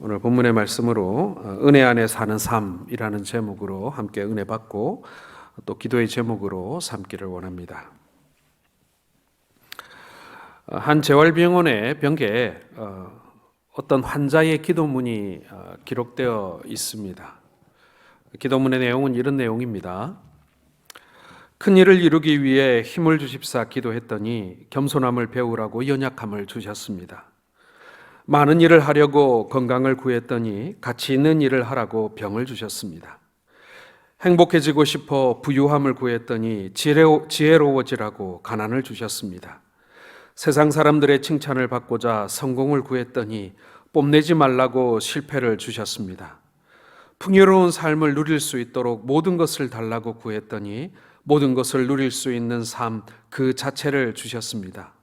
오늘 본문의 말씀으로 은혜 안에 사는 삶이라는 제목으로 함께 은혜 받고 또 기도의 제목으로 삼기를 원합니다. 한 재활병원의 병계에 어떤 환자의 기도문이 기록되어 있습니다. 기도문의 내용은 이런 내용입니다. 큰 일을 이루기 위해 힘을 주십사 기도했더니 겸손함을 배우라고 연약함을 주셨습니다. 많은 일을 하려고 건강을 구했더니 가치 있는 일을 하라고 병을 주셨습니다. 행복해지고 싶어 부유함을 구했더니 지혜로워지라고 가난을 주셨습니다. 세상 사람들의 칭찬을 받고자 성공을 구했더니 뽐내지 말라고 실패를 주셨습니다. 풍요로운 삶을 누릴 수 있도록 모든 것을 달라고 구했더니 모든 것을 누릴 수 있는 삶 그 자체를 주셨습니다.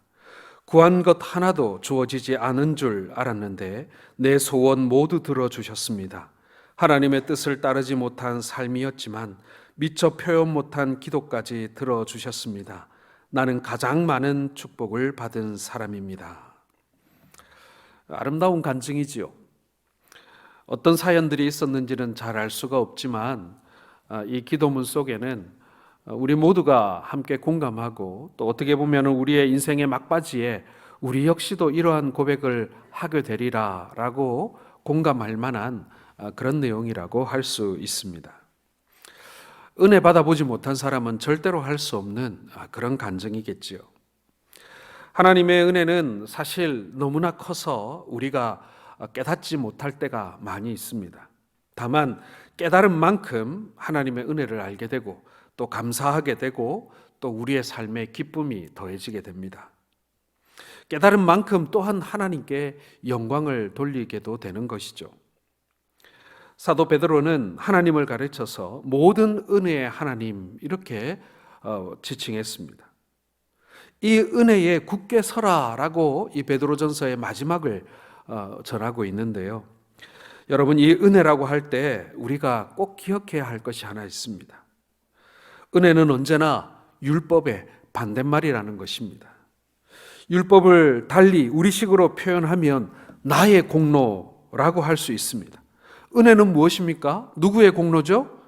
구한 것 하나도 주어지지 않은 줄 알았는데 내 소원 모두 들어주셨습니다. 하나님의 뜻을 따르지 못한 삶이었지만 미처 표현 못한 기도까지 들어주셨습니다. 나는 가장 많은 축복을 받은 사람입니다. 아름다운 간증이지요. 어떤 사연들이 있었는지는 잘 알 수가 없지만 이 기도문 속에는 우리 모두가 함께 공감하고 또 어떻게 보면 우리의 인생의 막바지에 우리 역시도 이러한 고백을 하게 되리라 라고 공감할 만한 그런 내용이라고 할 수 있습니다. 은혜 받아보지 못한 사람은 절대로 할 수 없는 그런 간증이겠지요. 하나님의 은혜는 사실 너무나 커서 우리가 깨닫지 못할 때가 많이 있습니다. 다만 깨달은 만큼 하나님의 은혜를 알게 되고 또 감사하게 되고 또 우리의 삶에 기쁨이 더해지게 됩니다. 깨달은 만큼 또한 하나님께 영광을 돌리게도 되는 것이죠. 사도 베드로는 하나님을 가르쳐서 모든 은혜의 하나님 이렇게 지칭했습니다. 이 은혜에 굳게 서라라고 이 베드로전서의 마지막을 전하고 있는데요. 여러분, 이 은혜라고 할 때 우리가 꼭 기억해야 할 것이 하나 있습니다. 은혜는 언제나 율법의 반대말이라는 것입니다. 율법을 달리 우리식으로 표현하면 나의 공로라고 할 수 있습니다. 은혜는 무엇입니까? 누구의 공로죠?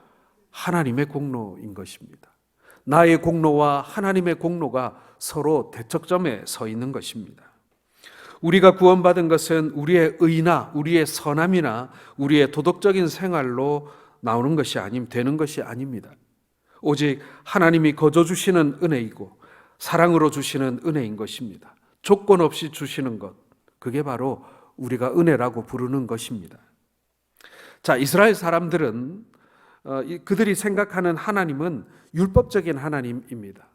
하나님의 공로인 것입니다. 나의 공로와 하나님의 공로가 서로 대척점에 서 있는 것입니다. 우리가 구원받은 것은 우리의 의나 우리의 선함이나 우리의 도덕적인 생활로 나오는 것이 되는 것이 아닙니다. 오직 하나님이 거저 주시는 은혜이고 사랑으로 주시는 은혜인 것입니다. 조건 없이 주시는 것, 그게 바로 우리가 은혜라고 부르는 것입니다. 자, 이스라엘 사람들은 그들이 생각하는 하나님은 율법적인 하나님입니다.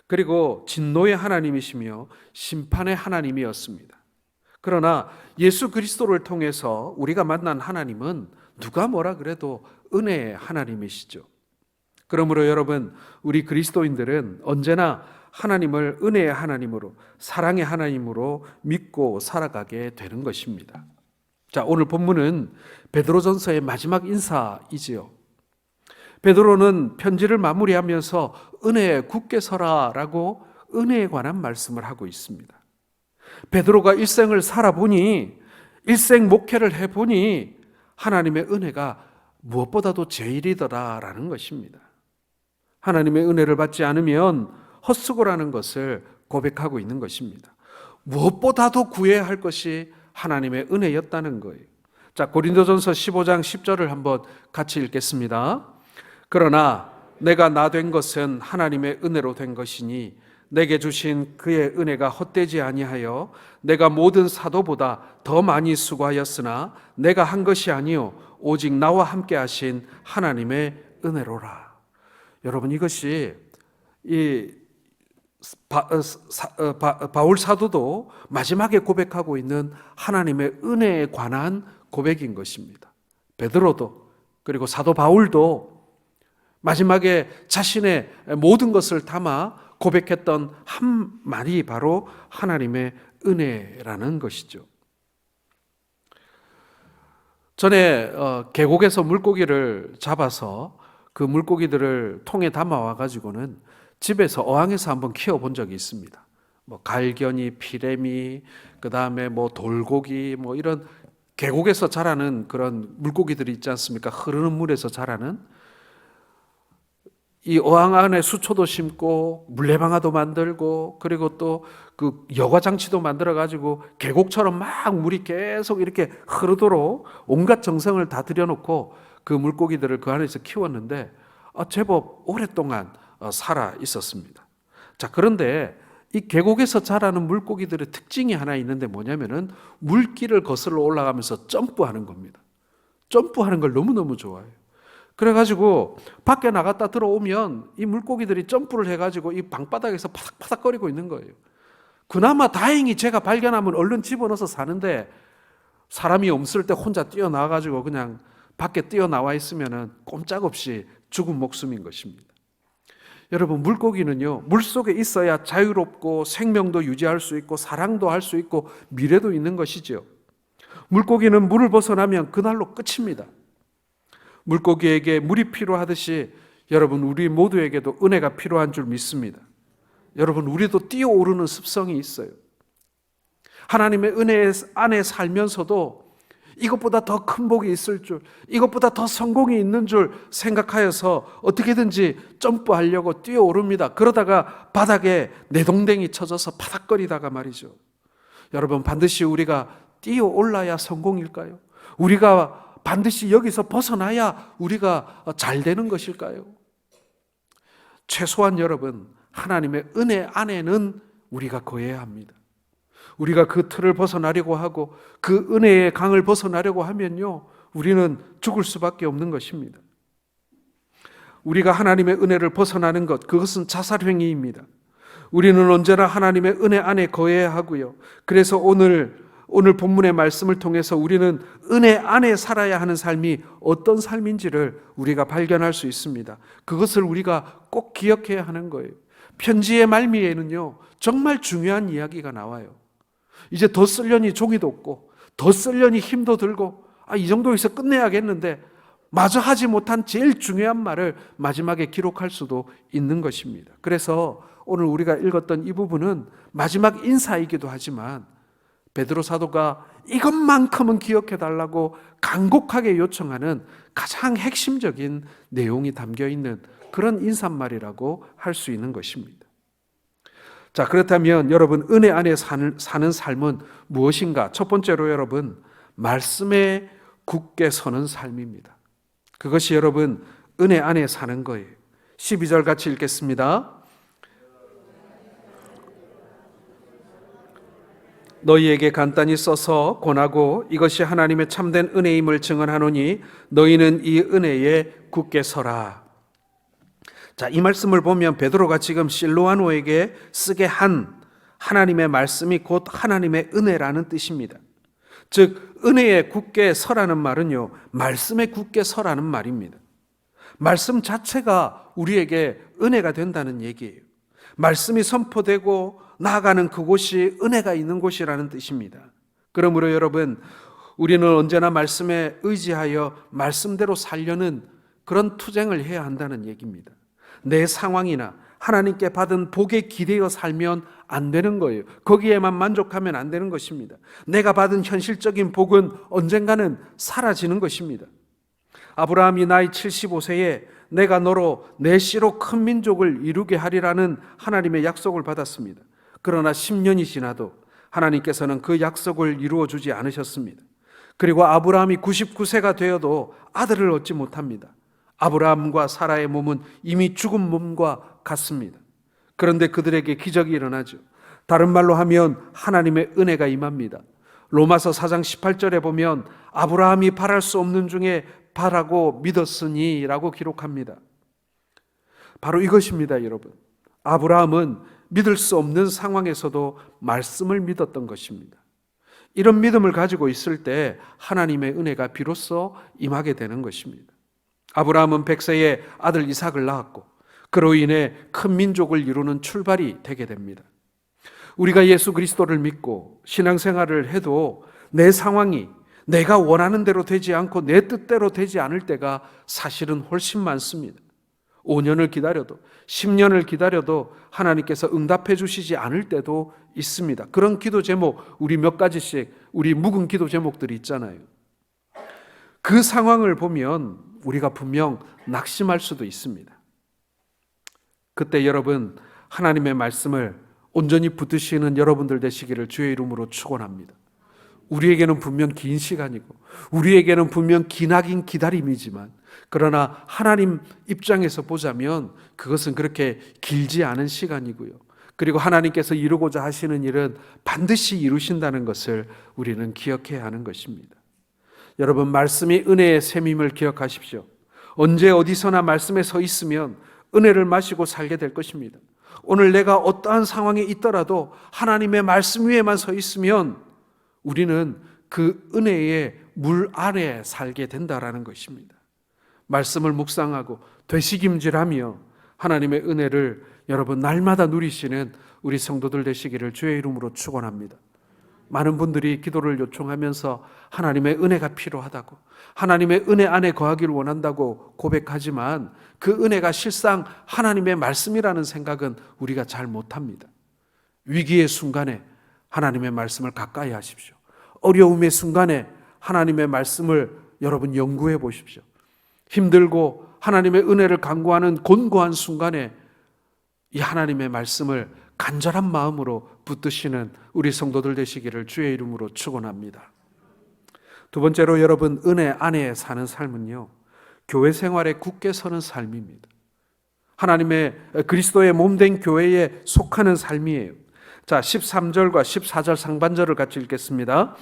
그리고 진노의 하나님이시며 심판의 하나님이었습니다. 그러나 예수 그리스도를 통해서 우리가 만난 하나님은 누가 뭐라 그래도 은혜의 하나님이시죠. 그러므로 여러분, 우리 그리스도인들은 언제나 하나님을 은혜의 하나님으로, 사랑의 하나님으로 믿고 살아가게 되는 것입니다. 자, 오늘 본문은 베드로전서의 마지막 인사이지요. 베드로는 편지를 마무리하면서 은혜에 굳게 서라라고 은혜에 관한 말씀을 하고 있습니다. 베드로가 일생을 살아보니, 일생 목회를 해보니 하나님의 은혜가 무엇보다도 제일이더라라는 것입니다. 하나님의 은혜를 받지 않으면 헛수고라는 것을 고백하고 있는 것입니다. 무엇보다도 구해야 할 것이 하나님의 은혜였다는 거예요. 자, 고린도전서 15장 10절을 한번 같이 읽겠습니다. 그러나 내가 나 된 것은 하나님의 은혜로 된 것이니 내게 주신 그의 은혜가 헛되지 아니하여 내가 모든 사도보다 더 많이 수고하였으나 내가 한 것이 아니요 오직 나와 함께 하신 하나님의 은혜로라. 여러분, 이것이 이 바울 사도도 마지막에 고백하고 있는 하나님의 은혜에 관한 고백인 것입니다. 베드로도 그리고 사도 바울도 마지막에 자신의 모든 것을 담아 고백했던 한 말이 바로 하나님의 은혜라는 것이죠. 전에 계곡에서 물고기를 잡아서 그 물고기들을 통에 담아와 가지고는 집에서 어항에서 한번 키워본 적이 있습니다. 갈견이, 피래미, 그 다음에 돌고기, 이런 계곡에서 자라는 그런 물고기들이 있지 않습니까? 흐르는 물에서 자라는, 이 어항 안에 수초도 심고 물레방아도 만들고 그리고 또 그 여과 장치도 만들어 가지고 계곡처럼 막 물이 계속 이렇게 흐르도록 온갖 정성을 다 들여놓고 그 물고기들을 그 안에서 키웠는데 제법 오랫동안 살아 있었습니다. 자, 그런데 이 계곡에서 자라는 물고기들의 특징이 하나 있는데 뭐냐면은 물길을 거슬러 올라가면서 점프하는 겁니다. 점프하는 걸 너무너무 좋아해요. 그래가지고 밖에 나갔다 들어오면 이 물고기들이 점프를 해가지고 이 방바닥에서 파닥파닥거리고 있는 거예요. 그나마 다행히 제가 발견하면 얼른 집어넣어서 사는데, 사람이 없을 때 혼자 뛰어나와가지고 그냥 밖에 뛰어나와 있으면은 꼼짝없이 죽은 목숨인 것입니다. 여러분, 물고기는요, 물속에 있어야 자유롭고 생명도 유지할 수 있고 사랑도 할 수 있고 미래도 있는 것이죠. 물고기는 물을 벗어나면 그날로 끝입니다. 물고기에게 물이 필요하듯이 여러분, 우리 모두에게도 은혜가 필요한 줄 믿습니다. 여러분, 우리도 뛰어오르는 습성이 있어요. 하나님의 은혜 안에 살면서도 이것보다 더 큰 복이 있을 줄, 이것보다 더 성공이 있는 줄 생각하여서 어떻게든지 점프하려고 뛰어오릅니다. 그러다가 바닥에 내동댕이 쳐져서 파닥거리다가 말이죠. 여러분, 반드시 우리가 뛰어올라야 성공일까요? 우리가 반드시 여기서 벗어나야 우리가 잘 되는 것일까요? 최소한 여러분, 하나님의 은혜 안에는 우리가 거해야 합니다. 우리가 그 틀을 벗어나려고 하고 그 은혜의 강을 벗어나려고 하면요, 우리는 죽을 수밖에 없는 것입니다. 우리가 하나님의 은혜를 벗어나는 것, 그것은 자살행위입니다. 우리는 언제나 하나님의 은혜 안에 거해야 하고요. 그래서 오늘 본문의 말씀을 통해서 우리는 은혜 안에 살아야 하는 삶이 어떤 삶인지를 우리가 발견할 수 있습니다. 그것을 우리가 꼭 기억해야 하는 거예요. 편지의 말미에는요, 정말 중요한 이야기가 나와요. 이제 더 쓰려니 종이도 없고 더 쓰려니 힘도 들고 이 정도에서 끝내야겠는데 마저 하지 못한 제일 중요한 말을 마지막에 기록할 수도 있는 것입니다. 그래서 오늘 우리가 읽었던 이 부분은 마지막 인사이기도 하지만 베드로 사도가 이것만큼은 기억해 달라고 간곡하게 요청하는 가장 핵심적인 내용이 담겨 있는 그런 인사말이라고 할 수 있는 것입니다. 자, 그렇다면 여러분, 은혜 안에 사는 삶은 무엇인가? 첫 번째로 여러분, 말씀에 굳게 서는 삶입니다. 그것이 여러분, 은혜 안에 사는 거예요. 12절 같이 읽겠습니다. 너희에게 간단히 써서 권하고 이것이 하나님의 참된 은혜임을 증언하노니 너희는 이 은혜에 굳게 서라. 자, 이 말씀을 보면 베드로가 지금 실로아노에게 쓰게 한 하나님의 말씀이 곧 하나님의 은혜라는 뜻입니다. 즉, 은혜에 굳게 서라는 말은요, 말씀에 굳게 서라는 말입니다. 말씀 자체가 우리에게 은혜가 된다는 얘기예요. 말씀이 선포되고 나아가는 그곳이 은혜가 있는 곳이라는 뜻입니다. 그러므로 여러분, 우리는 언제나 말씀에 의지하여 말씀대로 살려는 그런 투쟁을 해야 한다는 얘기입니다. 내 상황이나 하나님께 받은 복에 기대어 살면 안 되는 거예요. 거기에만 만족하면 안 되는 것입니다. 내가 받은 현실적인 복은 언젠가는 사라지는 것입니다. 아브라함이 나이 75세에 내가 너로 내 씨로 큰 민족을 이루게 하리라는 하나님의 약속을 받았습니다. 그러나 10년이 지나도 하나님께서는 그 약속을 이루어 주지 않으셨습니다. 그리고 아브라함이 99세가 되어도 아들을 얻지 못합니다. 아브라함과 사라의 몸은 이미 죽은 몸과 같습니다. 그런데 그들에게 기적이 일어나죠. 다른 말로 하면 하나님의 은혜가 임합니다. 로마서 4장 18절에 보면 아브라함이 바랄 수 없는 중에 바라고 믿었으니 라고 기록합니다. 바로 이것입니다, 여러분. 아브라함은 믿을 수 없는 상황에서도 말씀을 믿었던 것입니다. 이런 믿음을 가지고 있을 때 하나님의 은혜가 비로소 임하게 되는 것입니다. 아브라함은 100세에 아들 이삭을 낳았고 그로 인해 큰 민족을 이루는 출발이 되게 됩니다. 우리가 예수 그리스도를 믿고 신앙생활을 해도 내 상황이 내가 원하는 대로 되지 않고 내 뜻대로 되지 않을 때가 사실은 훨씬 많습니다. 5년을 기다려도 10년을 기다려도 하나님께서 응답해 주시지 않을 때도 있습니다. 그런 기도 제목, 우리 몇 가지씩 우리 묵은 기도 제목들이 있잖아요. 그 상황을 보면 우리가 분명 낙심할 수도 있습니다. 그때 여러분, 하나님의 말씀을 온전히 붙드시는 여러분들 되시기를 주의 이름으로 축원합니다. 우리에게는 분명 긴 시간이고 우리에게는 분명 기나긴 기다림이지만, 그러나 하나님 입장에서 보자면 그것은 그렇게 길지 않은 시간이고요. 그리고 하나님께서 이루고자 하시는 일은 반드시 이루신다는 것을 우리는 기억해야 하는 것입니다. 여러분, 말씀이 은혜의 샘임을 기억하십시오. 언제 어디서나 말씀에 서 있으면 은혜를 마시고 살게 될 것입니다. 오늘 내가 어떠한 상황에 있더라도 하나님의 말씀 위에만 서 있으면 우리는 그 은혜의 물 아래에 살게 된다라는 것입니다. 말씀을 묵상하고 되새김질하며 하나님의 은혜를 여러분 날마다 누리시는 우리 성도들 되시기를 주의 이름으로 축원합니다. 많은 분들이 기도를 요청하면서 하나님의 은혜가 필요하다고, 하나님의 은혜 안에 거하기를 원한다고 고백하지만 그 은혜가 실상 하나님의 말씀이라는 생각은 우리가 잘 못합니다. 위기의 순간에 하나님의 말씀을 가까이 하십시오. 어려움의 순간에 하나님의 말씀을 여러분 연구해 보십시오. 힘들고 하나님의 은혜를 간구하는 곤고한 순간에 이 하나님의 말씀을 간절한 마음으로 붙드시는 우리 성도들 되시기를 주의 이름으로 축원합니다. 두 번째로 여러분, 은혜 안에 사는 삶은요, 교회 생활에 굳게 서는 삶입니다. 하나님의 그리스도의 몸된 교회에 속하는 삶이에요. 자, 13절과 14절 상반절을 같이 읽겠습니다.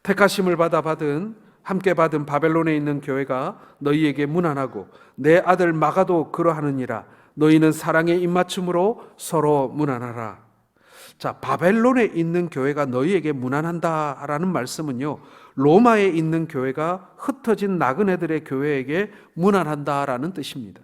택하심을 받은 함께 받은 바벨론에 있는 교회가 너희에게 문안하고 내 아들 마가도 그러하느니라. 너희는 사랑의 입맞춤으로 서로 문안하라. 자, 바벨론에 있는 교회가 너희에게 문안한다라는 말씀은요, 로마에 있는 교회가 흩어진 나그네들의 교회에게 문안한다라는 뜻입니다.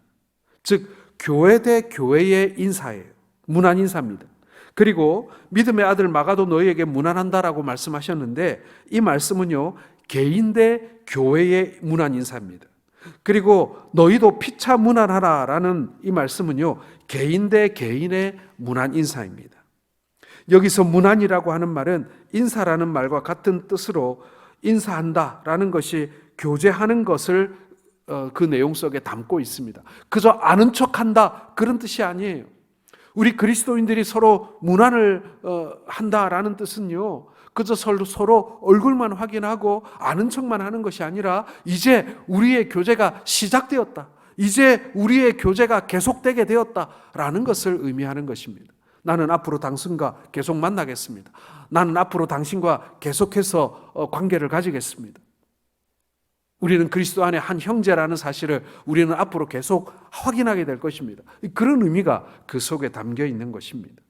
즉 교회 대 교회의 인사예요. 문안 인사입니다. 그리고 믿음의 아들 마가도 너희에게 문안한다라고 말씀하셨는데, 이 말씀은요, 개인 대 교회의 문안 인사입니다. 그리고 너희도 피차 문안하라라는 이 말씀은요, 개인 대 개인의 문안 인사입니다. 여기서 문안이라고 하는 말은 인사라는 말과 같은 뜻으로 인사한다라는 것이 교제하는 것을 그 내용 속에 담고 있습니다. 그저 아는 척한다 그런 뜻이 아니에요. 우리 그리스도인들이 서로 문안을 한다라는 뜻은요, 그저 서로 얼굴만 확인하고 아는 척만 하는 것이 아니라 이제 우리의 교제가 시작되었다, 이제 우리의 교제가 계속되게 되었다라는 것을 의미하는 것입니다. 나는 앞으로 당신과 계속 만나겠습니다. 나는 앞으로 당신과 계속해서 관계를 가지겠습니다. 우리는 그리스도 안에 한 형제라는 사실을 우리는 앞으로 계속 확인하게 될 것입니다. 그런 의미가 그 속에 담겨 있는 것입니다.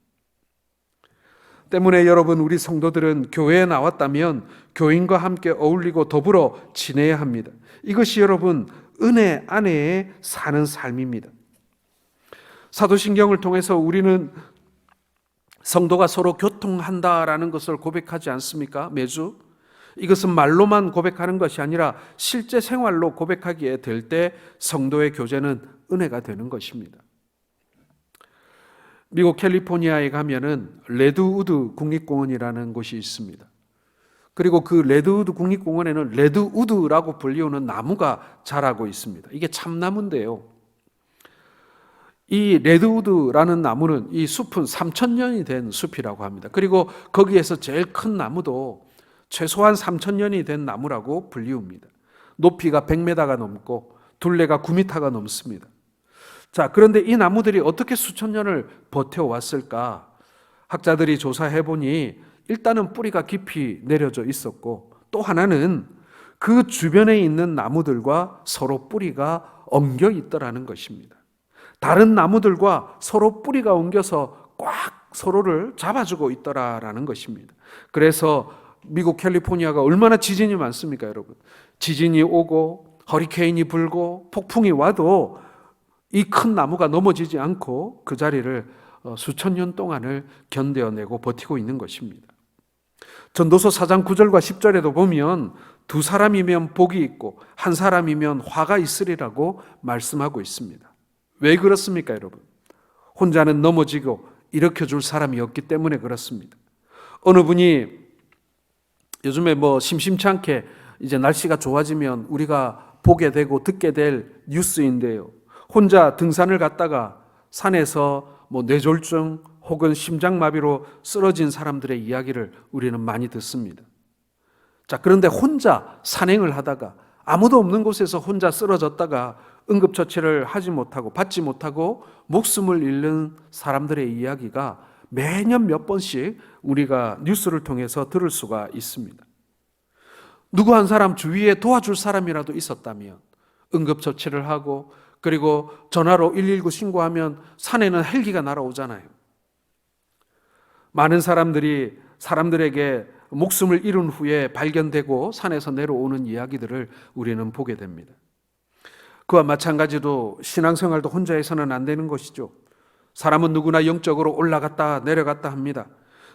때문에 여러분, 우리 성도들은 교회에 나왔다면 교인과 함께 어울리고 더불어 지내야 합니다. 이것이 여러분 은혜 안에 사는 삶입니다. 사도신경을 통해서 우리는 성도가 서로 교통한다라는 것을 고백하지 않습니까? 매주. 이것은 말로만 고백하는 것이 아니라 실제 생활로 고백하기에 될 때 성도의 교제는 은혜가 되는 것입니다. 미국 캘리포니아에 가면은 레드우드 국립공원이라는 곳이 있습니다. 그리고 그 레드우드 국립공원에는 레드우드라고 불리우는 나무가 자라고 있습니다. 이게 참나무인데요, 이 레드우드라는 나무는 이 숲은 3,000년이 된 숲이라고 합니다. 그리고 거기에서 제일 큰 나무도 최소한 3,000년이 된 나무라고 불리웁니다. 높이가 100m가 넘고 둘레가 9m가 넘습니다. 자, 그런데 이 나무들이 어떻게 수천 년을 버텨왔을까? 학자들이 조사해 보니 일단은 뿌리가 깊이 내려져 있었고, 또 하나는 그 주변에 있는 나무들과 서로 뿌리가 엉겨 있더라는 것입니다. 다른 나무들과 서로 뿌리가 엉겨서 꽉 서로를 잡아주고 있더라라는 것입니다. 그래서 미국 캘리포니아가 얼마나 지진이 많습니까, 여러분? 지진이 오고 허리케인이 불고 폭풍이 와도 이 큰 나무가 넘어지지 않고 그 자리를 수천 년 동안을 견뎌내고 버티고 있는 것입니다. 전도서 4장 9절과 10절에도 보면 두 사람이면 복이 있고 한 사람이면 화가 있으리라고 말씀하고 있습니다. 왜 그렇습니까, 여러분? 혼자는 넘어지고 일으켜줄 사람이 없기 때문에 그렇습니다. 어느 분이 요즘에 심심치 않게 이제 날씨가 좋아지면 우리가 보게 되고 듣게 될 뉴스인데요. 혼자 등산을 갔다가 산에서 뇌졸중 혹은 심장마비로 쓰러진 사람들의 이야기를 우리는 많이 듣습니다. 자, 그런데 혼자 산행을 하다가 아무도 없는 곳에서 혼자 쓰러졌다가 응급처치를 하지 못하고 받지 못하고 목숨을 잃는 사람들의 이야기가 매년 몇 번씩 우리가 뉴스를 통해서 들을 수가 있습니다. 누구 한 사람 주위에 도와줄 사람이라도 있었다면 응급처치를 하고 그리고 전화로 119 신고하면 산에는 헬기가 날아오잖아요. 많은 사람들에게 목숨을 잃은 후에 발견되고 산에서 내려오는 이야기들을 우리는 보게 됩니다. 그와 마찬가지로 신앙생활도 혼자 해서는 안 되는 것이죠. 사람은 누구나 영적으로 올라갔다 내려갔다 합니다.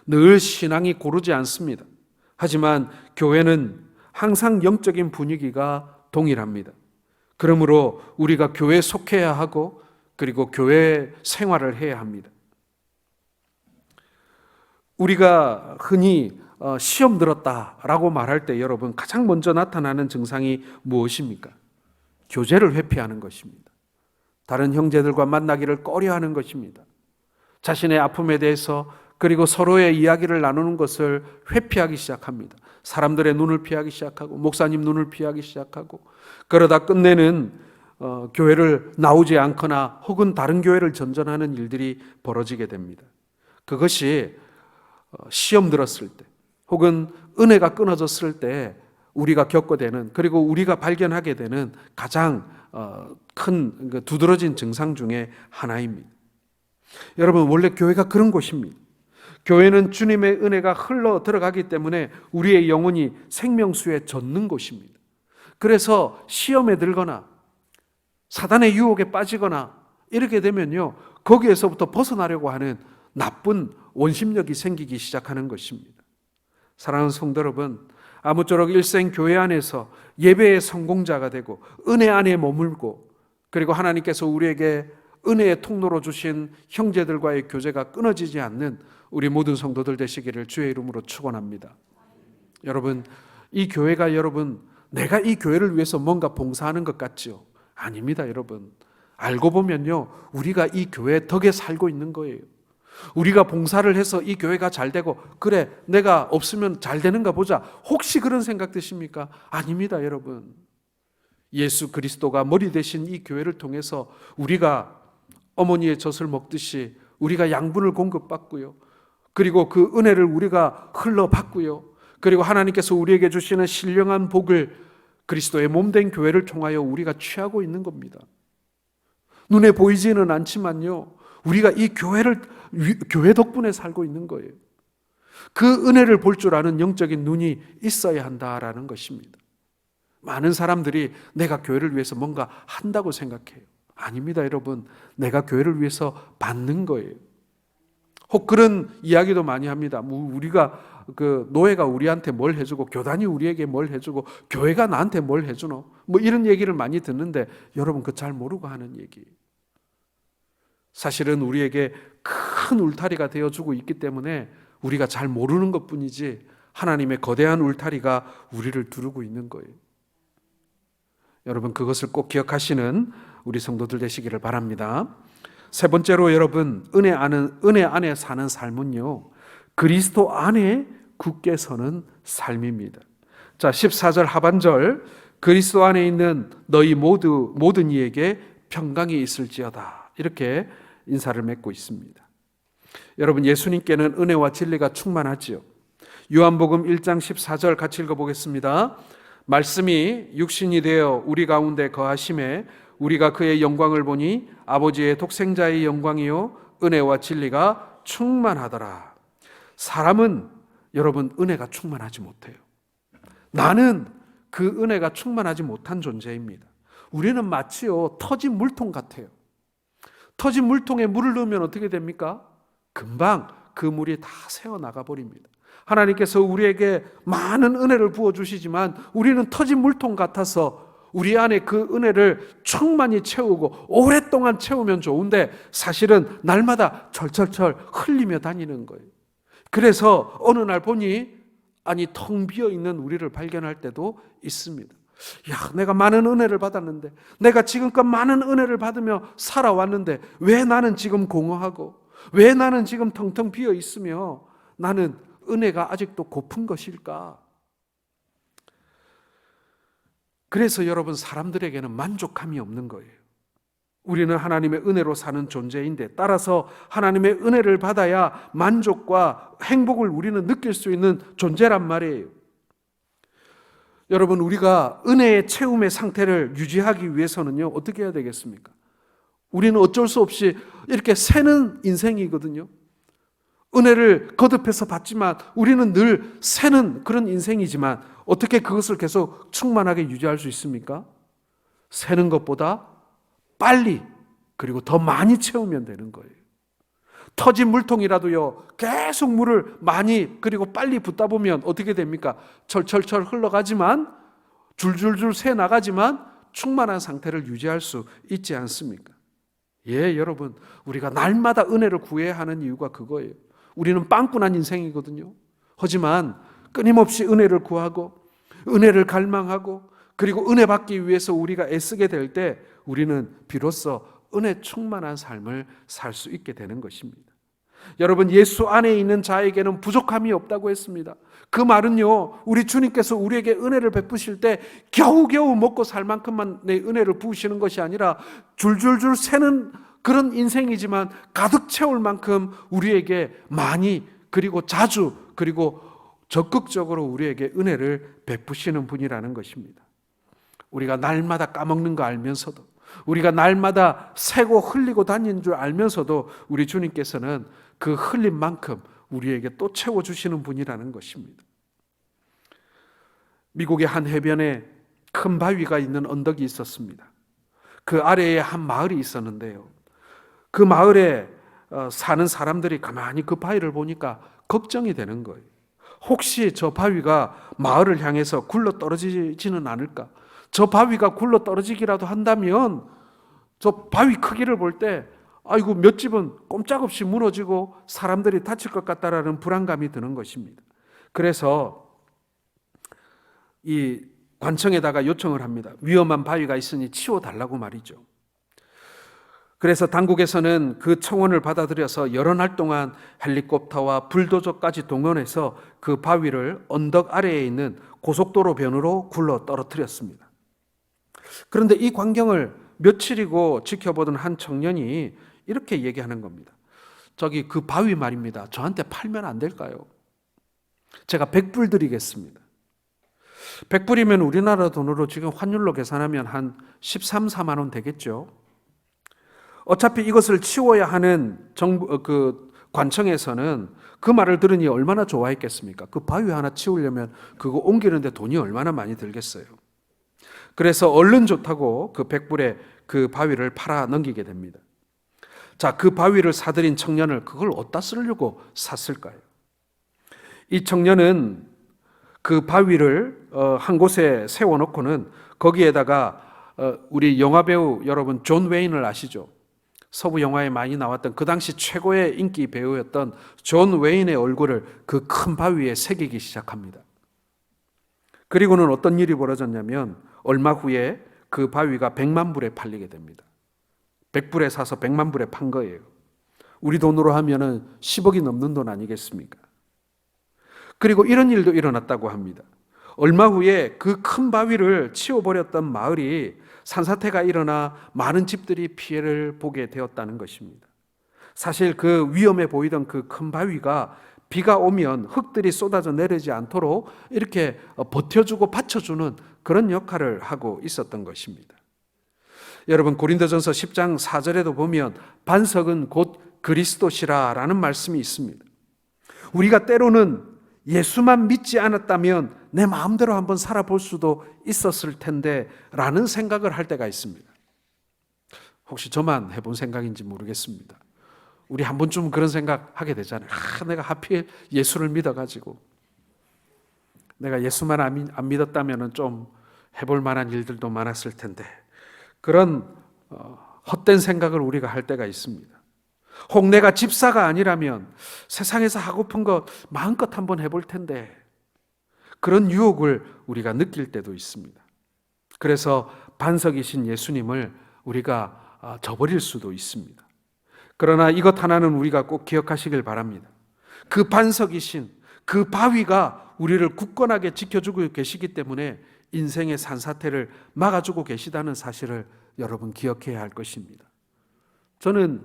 늘 신앙이 고르지 않습니다. 하지만 교회는 항상 영적인 분위기가 동일합니다. 그러므로 우리가 교회에 속해야 하고 그리고 교회 생활을 해야 합니다. 우리가 흔히 시험 들었다라고 말할 때 여러분 가장 먼저 나타나는 증상이 무엇입니까? 교제를 회피하는 것입니다. 다른 형제들과 만나기를 꺼려하는 것입니다. 자신의 아픔에 대해서 그리고 서로의 이야기를 나누는 것을 회피하기 시작합니다. 사람들의 눈을 피하기 시작하고 목사님 눈을 피하기 시작하고 그러다 끝내는 교회를 나오지 않거나 혹은 다른 교회를 전전하는 일들이 벌어지게 됩니다. 그것이 시험 들었을 때 혹은 은혜가 끊어졌을 때 우리가 겪어되는 그리고 우리가 발견하게 되는 가장 큰 두드러진 증상 중에 하나입니다. 여러분 원래 교회가 그런 곳입니다. 교회는 주님의 은혜가 흘러 들어가기 때문에 우리의 영혼이 생명수에 젖는 곳입니다. 그래서 시험에 들거나 사단의 유혹에 빠지거나 이렇게 되면요 거기에서부터 벗어나려고 하는 나쁜 원심력이 생기기 시작하는 것입니다. 사랑하는 성도 여러분, 아무쪼록 일생 교회 안에서 예배의 성공자가 되고 은혜 안에 머물고 그리고 하나님께서 우리에게 은혜의 통로로 주신 형제들과의 교제가 끊어지지 않는 우리 모든 성도들 되시기를 주의 이름으로 축원합니다. 여러분, 이 교회가 내가 이 교회를 위해서 뭔가 봉사하는 것 같지요? 아닙니다, 여러분. 알고 보면요, 우리가 이 교회 덕에 살고 있는 거예요. 우리가 봉사를 해서 이 교회가 잘 되고 그래 내가 없으면 잘 되는가 보자 혹시 그런 생각 드십니까? 아닙니다, 여러분. 예수 그리스도가 머리 되신 이 교회를 통해서 우리가 어머니의 젖을 먹듯이 우리가 양분을 공급받고요, 그리고 그 은혜를 우리가 흘러받고요, 그리고 하나님께서 우리에게 주시는 신령한 복을 그리스도의 몸된 교회를 통하여 우리가 취하고 있는 겁니다. 눈에 보이지는 않지만요 우리가 이 교회 덕분에 살고 있는 거예요. 그 은혜를 볼 줄 아는 영적인 눈이 있어야 한다라는 것입니다. 많은 사람들이 내가 교회를 위해서 뭔가 한다고 생각해요. 아닙니다, 여러분. 내가 교회를 위해서 받는 거예요. 혹 그런 이야기도 많이 합니다. 우리가 노예가 우리한테 뭘 해주고 교단이 우리에게 뭘 해주고 교회가 나한테 뭘 해주노? 이런 얘기를 많이 듣는데 여러분 그 잘 모르고 하는 얘기예요. 사실은 우리에게 큰 울타리가 되어주고 있기 때문에 우리가 잘 모르는 것뿐이지 하나님의 거대한 울타리가 우리를 두르고 있는 거예요. 여러분 그것을 꼭 기억하시는 우리 성도들 되시기를 바랍니다. 세 번째로 여러분 은혜 안에 사는 삶은요 그리스도 안에 굳게 서는 삶입니다. 자 14절 하반절 그리스도 안에 있는 너희 모든 이에게 평강이 있을지어다 이렇게 인사를 맺고 있습니다. 여러분 예수님께는 은혜와 진리가 충만하지요. 요한복음 1장 14절 같이 읽어보겠습니다. 말씀이 육신이 되어 우리 가운데 거하심에 우리가 그의 영광을 보니 아버지의 독생자의 영광이요 은혜와 진리가 충만하더라. 사람은 여러분 은혜가 충만하지 못해요. 나는 그 은혜가 충만하지 못한 존재입니다. 우리는 마치요 터진 물통 같아요. 터진 물통에 물을 넣으면 어떻게 됩니까? 금방 그 물이 다 새어나가 버립니다. 하나님께서 우리에게 많은 은혜를 부어주시지만 우리는 터진 물통 같아서 우리 안에 그 은혜를 충만히 채우고 오랫동안 채우면 좋은데 사실은 날마다 철철철 흘리며 다니는 거예요. 그래서 어느 날 보니 텅 비어 있는 우리를 발견할 때도 있습니다. 야, 내가 많은 은혜를 받았는데, 내가 지금껏 많은 은혜를 받으며 살아왔는데 왜 나는 지금 공허하고, 왜 나는 지금 텅텅 비어 있으며 나는 은혜가 아직도 고픈 것일까? 그래서 여러분, 사람들에게는 만족함이 없는 거예요. 우리는 하나님의 은혜로 사는 존재인데, 따라서 하나님의 은혜를 받아야 만족과 행복을 우리는 느낄 수 있는 존재란 말이에요. 여러분, 우리가 은혜의 채움의 상태를 유지하기 위해서는요, 어떻게 해야 되겠습니까? 우리는 어쩔 수 없이 이렇게 새는 인생이거든요. 은혜를 거듭해서 받지만 우리는 늘 새는 그런 인생이지만 어떻게 그것을 계속 충만하게 유지할 수 있습니까? 새는 것보다 빨리 그리고 더 많이 채우면 되는 거예요. 터진 물통이라도요, 계속 물을 많이 그리고 빨리 붓다 보면 어떻게 됩니까? 철철철 흘러가지만, 줄줄줄 새 나가지만 충만한 상태를 유지할 수 있지 않습니까? 예, 여러분, 우리가 날마다 은혜를 구해야 하는 이유가 그거예요. 우리는 빵꾸난 인생이거든요. 하지만 끊임없이 은혜를 구하고 은혜를 갈망하고 그리고 은혜 받기 위해서 우리가 애쓰게 될 때 우리는 비로소 은혜 충만한 삶을 살 수 있게 되는 것입니다. 여러분, 예수 안에 있는 자에게는 부족함이 없다고 했습니다. 그 말은요, 우리 주님께서 우리에게 은혜를 베푸실 때 겨우겨우 먹고 살 만큼만 내 은혜를 부으시는 것이 아니라 줄줄줄 새는 그런 인생이지만 가득 채울 만큼 우리에게 많이 그리고 자주 그리고 적극적으로 우리에게 은혜를 베푸시는 분이라는 것입니다. 우리가 날마다 까먹는 거 알면서도, 우리가 날마다 새고 흘리고 다니는 줄 알면서도 우리 주님께서는 그 흘린 만큼 우리에게 또 채워주시는 분이라는 것입니다. 미국의 한 해변에 큰 바위가 있는 언덕이 있었습니다. 그 아래에 한 마을이 있었는데요, 그 마을에 사는 사람들이 가만히 그 바위를 보니까 걱정이 되는 거예요. 혹시 저 바위가 마을을 향해서 굴러 떨어지지는 않을까? 저 바위가 굴러 떨어지기라도 한다면 저 바위 크기를 볼 때 아이고, 몇 집은 꼼짝없이 무너지고 사람들이 다칠 것 같다라는 불안감이 드는 것입니다. 그래서 이 관청에다가 요청을 합니다. 위험한 바위가 있으니 치워달라고 말이죠. 그래서 당국에서는 그 청원을 받아들여서 여러 날 동안 헬리콥터와 불도저까지 동원해서 그 바위를 언덕 아래에 있는 고속도로 변으로 굴러 떨어뜨렸습니다. 그런데 이 광경을 며칠이고 지켜보던 한 청년이 이렇게 얘기하는 겁니다. 저기 그 바위 말입니다. 저한테 팔면 안 될까요? 제가 100불 드리겠습니다. 100불이면 우리나라 돈으로 지금 환율로 계산하면 한 13, 14만 원 되겠죠. 어차피 이것을 치워야 하는 그 관청에서는 그 말을 들으니 얼마나 좋아했겠습니까? 그 바위 하나 치우려면 그거 옮기는데 돈이 얼마나 많이 들겠어요. 그래서 얼른 좋다고 그 100불에 그 바위를 팔아 넘기게 됩니다. 자, 그 바위를 사들인 청년을 그걸 어디다 쓰려고 샀을까요? 이 청년은 그 바위를 한 곳에 세워놓고는 거기에다가 우리 영화배우 여러분 존 웨인을 아시죠? 서부 영화에 많이 나왔던 그 당시 최고의 인기 배우였던 존 웨인의 얼굴을 그 큰 바위에 새기기 시작합니다. 그리고는 어떤 일이 벌어졌냐면 얼마 후에 그 바위가 100만 불에 팔리게 됩니다. 100불에 사서 100만 불에 판 거예요. 우리 돈으로 하면은 10억이 넘는 돈 아니겠습니까? 그리고 이런 일도 일어났다고 합니다. 얼마 후에 그 큰 바위를 치워버렸던 마을이 산사태가 일어나 많은 집들이 피해를 보게 되었다는 것입니다. 사실 그 위험해 보이던 그 큰 바위가 비가 오면 흙들이 쏟아져 내리지 않도록 이렇게 버텨주고 받쳐주는 그런 역할을 하고 있었던 것입니다. 여러분, 고린도전서 10장 4절에도 보면 반석은 곧 그리스도시라라는 말씀이 있습니다. 우리가 때로는 예수만 믿지 않았다면 내 마음대로 한번 살아볼 수도 있었을 텐데 라는 생각을 할 때가 있습니다. 혹시 저만 해본 생각인지 모르겠습니다. 우리 한 번쯤 그런 생각 하게 되잖아요. 내가 하필 예수를 믿어가지고 내가 예수만 안 믿었다면 좀 해볼 만한 일들도 많았을 텐데 그런 헛된 생각을 우리가 할 때가 있습니다. 혹 내가 집사가 아니라면 세상에서 하고픈 거 마음껏 한번 해볼 텐데 그런 유혹을 우리가 느낄 때도 있습니다. 그래서 반석이신 예수님을 우리가 저버릴 수도 있습니다. 그러나 이것 하나는 우리가 꼭 기억하시길 바랍니다. 그 반석이신 그 바위가 우리를 굳건하게 지켜주고 계시기 때문에 인생의 산사태를 막아주고 계시다는 사실을 여러분 기억해야 할 것입니다. 저는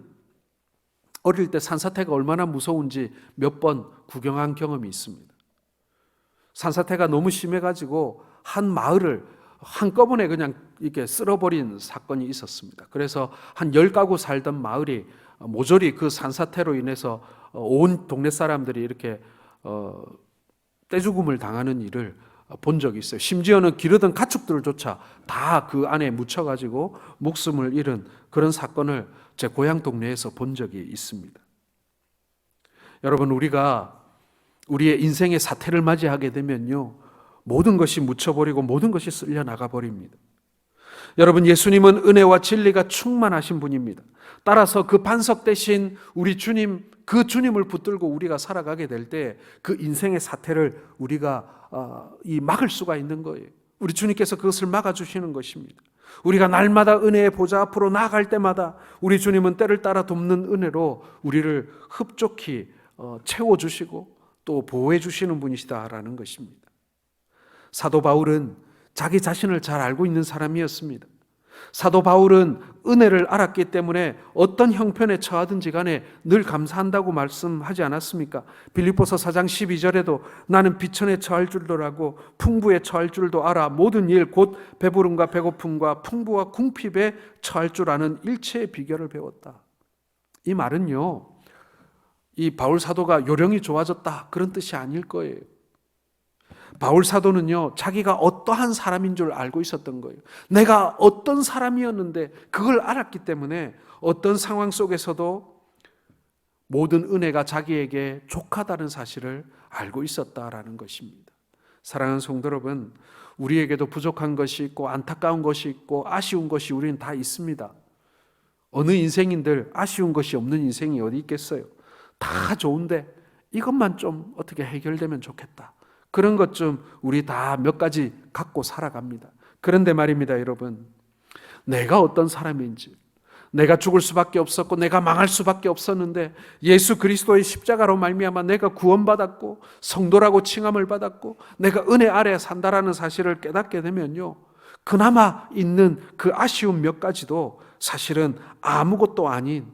어릴 때 산사태가 얼마나 무서운지 몇 번 구경한 경험이 있습니다. 산사태가 너무 심해가지고 한 마을을 한꺼번에 그냥 이렇게 쓸어버린 사건이 있었습니다. 그래서 한 10가구 살던 마을이 모조리 그 산사태로 인해서 온 동네 사람들이 이렇게 떼죽음을 당하는 일을 본 적이 있어요. 심지어는 기르던 가축들조차 다 그 안에 묻혀가지고 목숨을 잃은 그런 사건을 제 고향 동네에서 본 적이 있습니다. 여러분, 우리가 우리의 인생의 사태를 맞이하게 되면요, 모든 것이 묻혀버리고 모든 것이 쓸려 나가버립니다. 여러분, 예수님은 은혜와 진리가 충만하신 분입니다. 따라서 그 반석 대신 우리 주님, 그 주님을 붙들고 우리가 살아가게 될 때 그 인생의 사태를 우리가 막을 수가 있는 거예요. 우리 주님께서 그것을 막아주시는 것입니다. 우리가 날마다 은혜의 보좌 앞으로 나아갈 때마다 우리 주님은 때를 따라 돕는 은혜로 우리를 흡족히 채워주시고 또 보호해 주시는 분이시다라는 것입니다. 사도 바울은 자기 자신을 잘 알고 있는 사람이었습니다. 사도 바울은 은혜를 알았기 때문에 어떤 형편에 처하든지 간에 늘 감사한다고 말씀하지 않았습니까? 빌립보서 4장 12절에도 나는 비천에 처할 줄도 알고 풍부에 처할 줄도 알아 모든 일 곧 배부름과 배고픔과 풍부와 궁핍에 처할 줄 아는 일체의 비결을 배웠다. 이 말은요, 이 바울 사도가 요령이 좋아졌다 그런 뜻이 아닐 거예요. 바울 사도는요, 자기가 어떠한 사람인 줄 알고 있었던 거예요. 내가 어떤 사람이었는데 그걸 알았기 때문에 어떤 상황 속에서도 모든 은혜가 자기에게 족하다는 사실을 알고 있었다라는 것입니다. 사랑하는 성도 여러분, 우리에게도 부족한 것이 있고 안타까운 것이 있고 아쉬운 것이 우리는 다 있습니다. 어느 인생인들 아쉬운 것이 없는 인생이 어디 있겠어요? 다 좋은데 이것만 좀 어떻게 해결되면 좋겠다. 그런 것 좀 우리 다 몇 가지 갖고 살아갑니다. 그런데 말입니다, 여러분, 내가 어떤 사람인지, 내가 죽을 수밖에 없었고 내가 망할 수밖에 없었는데 예수 그리스도의 십자가로 말미암아 내가 구원받았고 성도라고 칭함을 받았고 내가 은혜 아래 산다라는 사실을 깨닫게 되면요, 그나마 있는 그 아쉬움 몇 가지도 사실은 아무것도 아닌,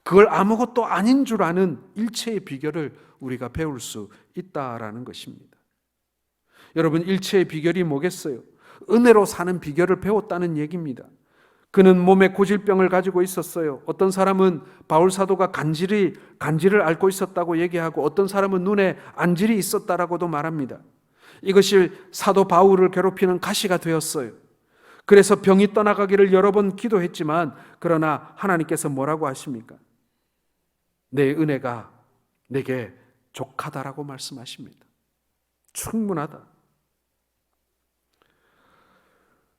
그걸 아무것도 아닌 줄 아는 일체의 비결을 우리가 배울 수 있다라는 것입니다. 여러분, 일체의 비결이 뭐겠어요? 은혜로 사는 비결을 배웠다는 얘기입니다. 그는 몸에 고질병을 가지고 있었어요. 어떤 사람은 바울 사도가 간질을 앓고 있었다고 얘기하고 어떤 사람은 눈에 안질이 있었다라고도 말합니다. 이것이 사도 바울을 괴롭히는 가시가 되었어요. 그래서 병이 떠나가기를 여러 번 기도했지만 그러나 하나님께서 뭐라고 하십니까? 내 은혜가 내게 족하다라고 말씀하십니다. 충분하다.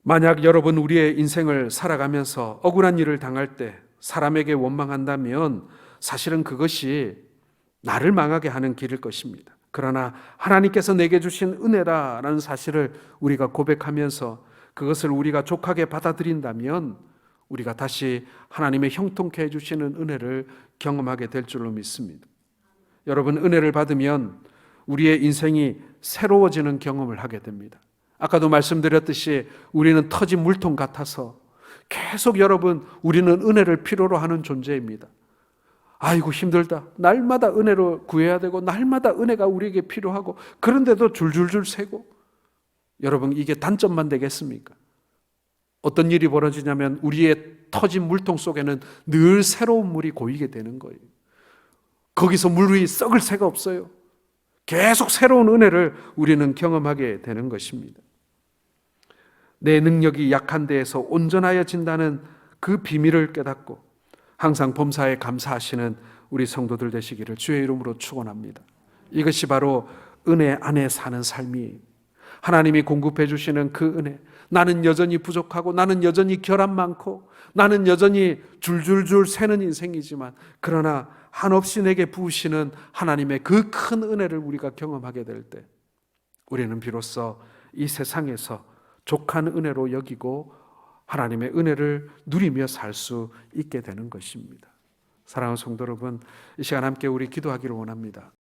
만약 여러분 우리의 인생을 살아가면서 억울한 일을 당할 때 사람에게 원망한다면 사실은 그것이 나를 망하게 하는 길일 것입니다. 그러나 하나님께서 내게 주신 은혜다라는 사실을 우리가 고백하면서 그것을 우리가 족하게 받아들인다면 우리가 다시 하나님의 형통케 해주시는 은혜를 경험하게 될 줄로 믿습니다. 여러분, 은혜를 받으면 우리의 인생이 새로워지는 경험을 하게 됩니다. 아까도 말씀드렸듯이 우리는 터진 물통 같아서 계속 여러분 우리는 은혜를 필요로 하는 존재입니다. 아이고 힘들다. 날마다 은혜로 구해야 되고 날마다 은혜가 우리에게 필요하고 그런데도 줄줄줄 새고, 여러분 이게 단점만 되겠습니까? 어떤 일이 벌어지냐면 우리의 터진 물통 속에는 늘 새로운 물이 고이게 되는 거예요. 거기서 물 위에 썩을 새가 없어요. 계속 새로운 은혜를 우리는 경험하게 되는 것입니다. 내 능력이 약한 데에서 온전하여진다는 그 비밀을 깨닫고 항상 범사에 감사하시는 우리 성도들 되시기를 주의 이름으로 축원합니다. 이것이 바로 은혜 안에 사는 삶이에요. 하나님이 공급해 주시는 그 은혜, 나는 여전히 부족하고 나는 여전히 결함 많고 나는 여전히 줄줄줄 새는 인생이지만 그러나 한없이 내게 부으시는 하나님의 그 큰 은혜를 우리가 경험하게 될 때 우리는 비로소 이 세상에서 족한 은혜로 여기고 하나님의 은혜를 누리며 살 수 있게 되는 것입니다. 사랑하는 성도 여러분, 이 시간 함께 우리 기도하기를 원합니다.